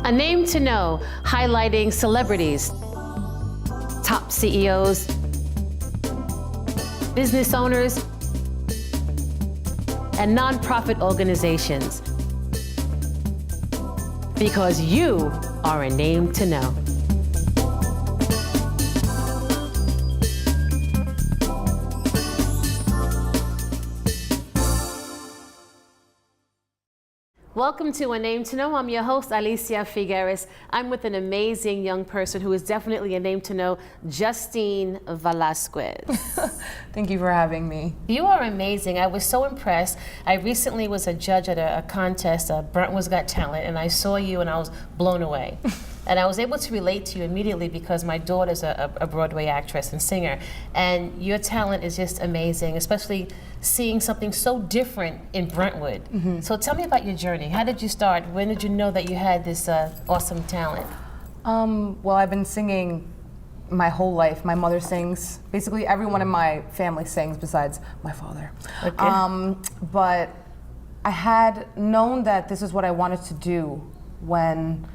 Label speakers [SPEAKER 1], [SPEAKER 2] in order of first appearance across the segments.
[SPEAKER 1] A name to know, highlighting celebrities, top CEOs, business owners, and nonprofit organizations. Because you are a name to know. Welcome to A Name to Know. I'm your host, Alicia Figueres. I'm with an amazing young person who is definitely a name to know, Justine Velazquez.
[SPEAKER 2] Thank you for having me.
[SPEAKER 1] You are amazing. I was so impressed. I recently was a judge at a contest, Brentwood's Got Talent, and I saw you and I was blown away. And I was able to relate to you immediately because my daughter's a Broadway actress and singer. And your talent is just amazing, especially seeing something so different in Brentwood. Mm-hmm. So tell me about your journey. How did you start? When did you know that you had this awesome talent?
[SPEAKER 2] Well, I've been singing my whole life. My mother sings. Basically, everyone in my family sings besides my father. Okay. But I had known that this is what I wanted to do when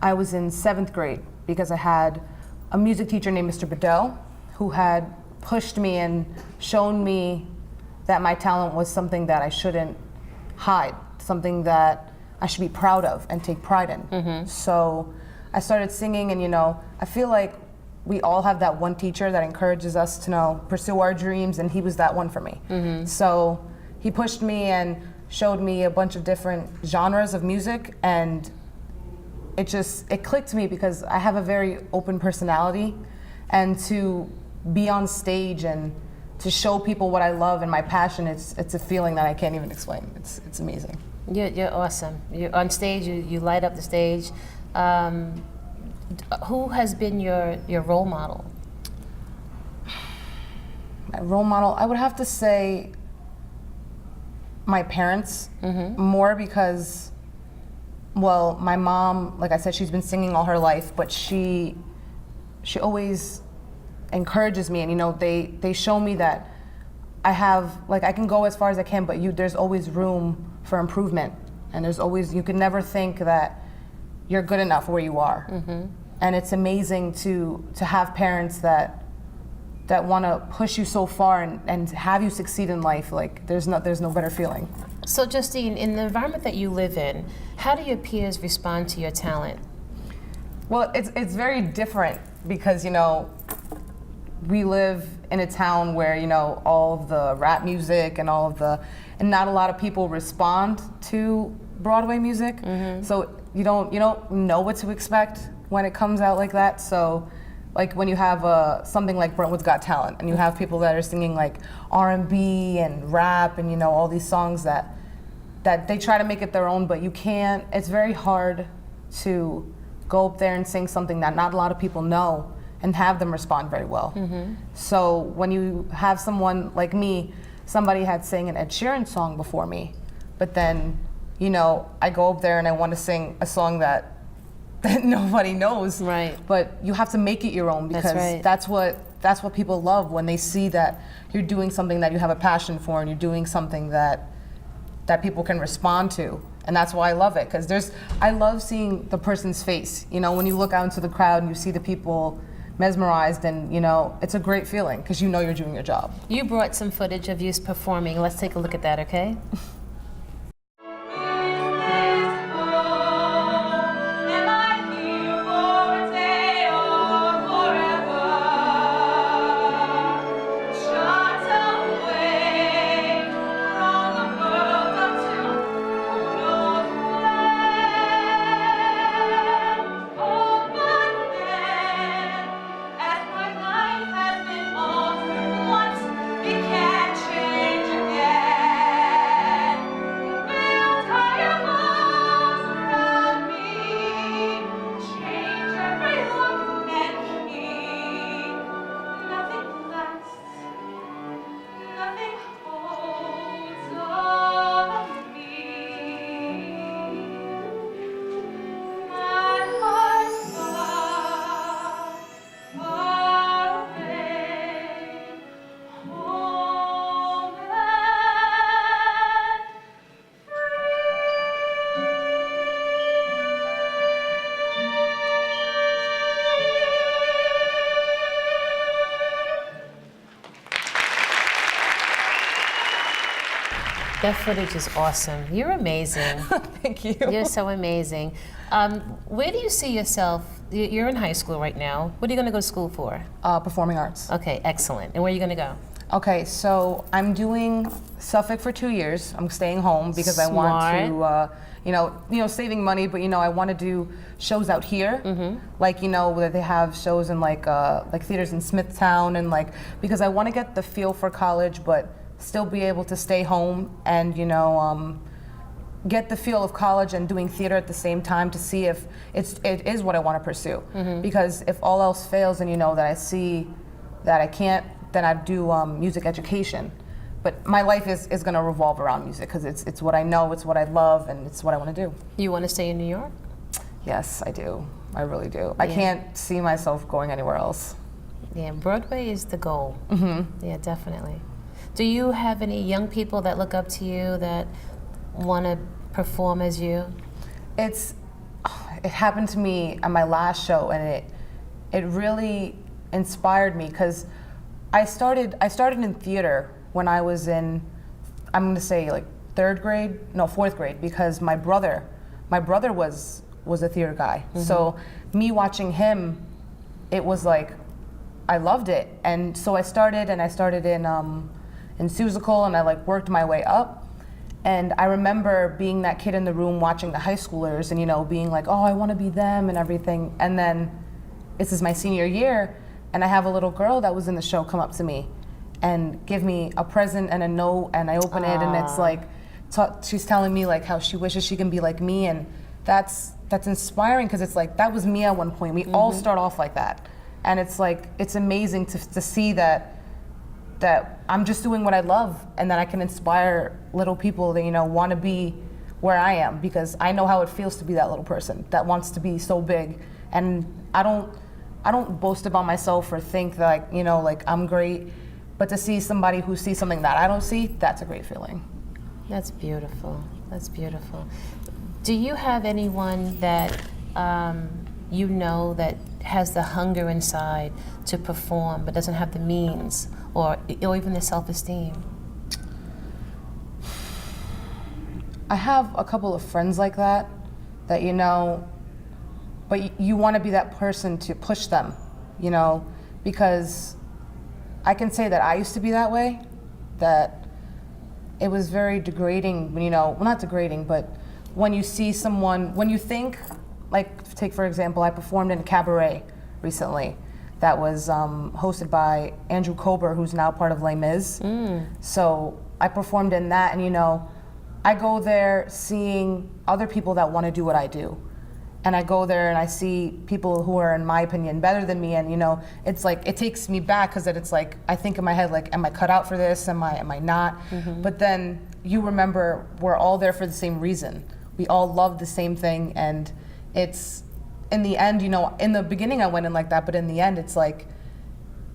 [SPEAKER 2] I was in 7th grade, because I had a music teacher named Mr. Bedell who had pushed me and shown me that my talent was something that I shouldn't hide, something that I should be proud of and take pride in. Mm-hmm. So I started singing, and I feel like we all have that one teacher that encourages us to pursue our dreams, and he was that one for me. Mm-hmm. So he pushed me and showed me a bunch of different genres of music, and it clicked to me because I have a very open personality, and to be on stage and to show people what I love and my passion, it's a feeling that I can't even explain. It's amazing.
[SPEAKER 1] You're awesome. You're on stage, you light up the stage. Who has been your role model?
[SPEAKER 2] My role model, I would have to say my parents, mm-hmm. more because, well, my mom, like I said, she's been singing all her life, but she always encourages me, and they show me that I can go as far as I can, but there's always room for improvement, and you can never think that you're good enough where you are. Mm-hmm. And it's amazing to have parents that want to push you so far and have you succeed in life. Like there's no better feeling.
[SPEAKER 1] So Justine, in the environment that you live in, how do your peers respond to your talent?
[SPEAKER 2] Well, it's very different because we live in a town where all of the rap music and and not a lot of people respond to Broadway music. Mm-hmm. So you don't know what to expect when it comes out like that. So like when you have something like Brentwood's Got Talent, and you have people that are singing like R&B and rap and all these songs that they try to make it their own, but you can't. It's very hard to go up there and sing something that not a lot of people know and have them respond very well. Mm-hmm. So when you have someone like me, somebody had sang an Ed Sheeran song before me, but then I go up there and I want to sing a song that nobody knows. Right. But you have to make it your own, because that's what people love, when they see that you're doing something that you have a passion for, and you're doing something that people can respond to. And that's why I love it, because I love seeing the person's face. When you look out into the crowd and you see the people mesmerized, and it's a great feeling because you're doing your job.
[SPEAKER 1] You brought some footage of you performing. Let's take a look at that, okay?
[SPEAKER 3] It can't change again.
[SPEAKER 1] That footage is awesome. You're amazing.
[SPEAKER 2] Thank you.
[SPEAKER 1] You're so amazing. Where do you see yourself? You're in high school right now. What are you going to go to school for?
[SPEAKER 2] Performing arts.
[SPEAKER 1] Okay, excellent. And where are you going to go?
[SPEAKER 2] Okay, so I'm doing Suffolk for 2 years. I'm staying home because I want to, saving money. But I want to do shows out here, like where they have shows in like theaters in Smithtown and because I want to get the feel for college, but still be able to stay home and get the feel of college and doing theater at the same time to see if it is what I want to pursue. Because if all else fails and that I see that I can't, then I do music education. But my life is going to revolve around music because it's what I know, it's what I love, and it's what I want to do.
[SPEAKER 1] You want to stay in New York?
[SPEAKER 2] Yes, I do. I really do. I can't see myself going anywhere else.
[SPEAKER 1] Yeah, Broadway is the goal. Yeah, definitely. Do you have any young people that look up to you that want to perform as you?
[SPEAKER 2] It happened to me at my last show, and it really inspired me because I started in theater when I was in, I'm going to say like fourth grade, because my brother was a theater guy. So me watching him, it was like I loved it, and so I started in Susical, and I worked my way up. And I remember being that kid in the room watching the high schoolers and being like, oh, I want to be them and everything. And then this is my senior year, and I have a little girl that was in the show come up to me and give me a present and a note, and I open it, and it's like she's telling me how she wishes she can be like me, and that's inspiring because it's like that was me at one point. We all start off like that, and it's amazing to see that I'm just doing what I love, and that I can inspire little people that want to be where I am, because I know how it feels to be that little person that wants to be so big. And I don't boast about myself or think that I'm great, but to see somebody who sees something that I don't see, that's a great feeling.
[SPEAKER 1] That's beautiful. That's beautiful. Do you have anyone that that has the hunger inside to perform but doesn't have the means or even the self-esteem?
[SPEAKER 2] I have a couple of friends like that but you want to be that person to push them, because I can say that I used to be that way, that it was very degrading when, well, not degrading, but when you see someone, when you think, take for example, I performed in a cabaret recently that was hosted by Andrew Kober, who's now part of Les Mis. So I performed in that, and I go there seeing other people that want to do what I do. And I go there and I see people who are, in my opinion, better than me, and it's it takes me back, because it's I think in my head, am I cut out for this? Am I not? But then you remember we're all there for the same reason. We all love the same thing, and it's in the end, in the beginning I went in like that, but in the end it's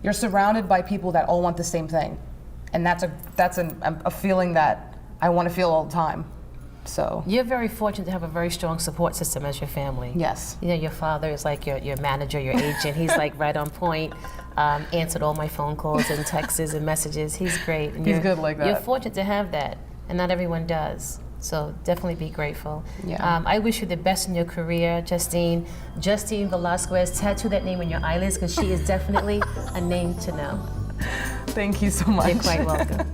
[SPEAKER 2] you're surrounded by people that all want the same thing, and that's a feeling that I want to feel all the time. So
[SPEAKER 1] you're very fortunate to have a very strong support system as your family.
[SPEAKER 2] Yes.
[SPEAKER 1] Your father is your manager, your agent. He's right on point. Answered all my phone calls and texts and messages. He's great. And
[SPEAKER 2] he's good like that.
[SPEAKER 1] You're fortunate to have that, and not everyone does. So definitely be grateful.
[SPEAKER 2] Yeah.
[SPEAKER 1] I wish you the best in your career, Justine. Justine Velazquez. Tattoo that name on your eyelids, because she is definitely a name to know.
[SPEAKER 2] Thank you so much.
[SPEAKER 1] You're quite welcome.